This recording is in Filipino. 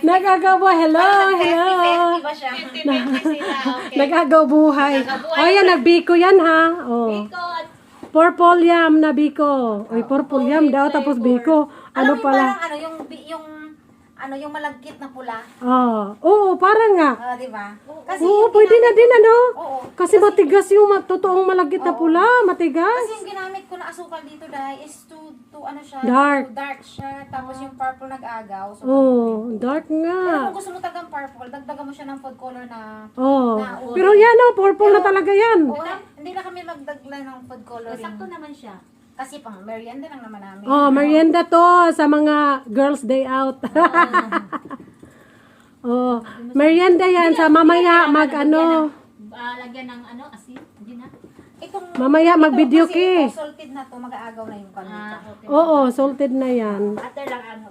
Nagagaw buhay. Hello, hello. 50-50 ba siya? 50-50 sila. Okay. Nagagaw buhay. Oh, yan, nagbiko yan ha. Oh. Biko at Purple yam na biko. Oy, purple yam daw, tapos biko. Ano Alam mo pala? parang yung malagkit na pula. Oo, parang nga. Di ba? Oo, pwede na din ano. Oo. Kasi matigas yung totoong malagkit na pula. Matigas. Kasi yung ginamit ko na asukal dito dahil is to ano siya, Dark. to dark siya. Tapos yung purple nag-agaw. So, Oh, dark pero nga. kung gusto mo talagang purple, dagdagan mo siya ng food color na Oh. na uli. Pero yan oh, purple na talaga yan. Oo, hindi na kami magdagla ng food coloring. sakto naman siya. Kasi pang merienda lang naman namin. Oh, merienda to sa mga girls day out. Oh, merienda yan sa mamaya mag ano. Lagyan ng ano, asin. Hindi na. Itong, Mamaya mag-video kasi key. itong salted na to, mag-aagaw na yung kanita. Okay. Oo, salted na yan. Butter lang ano.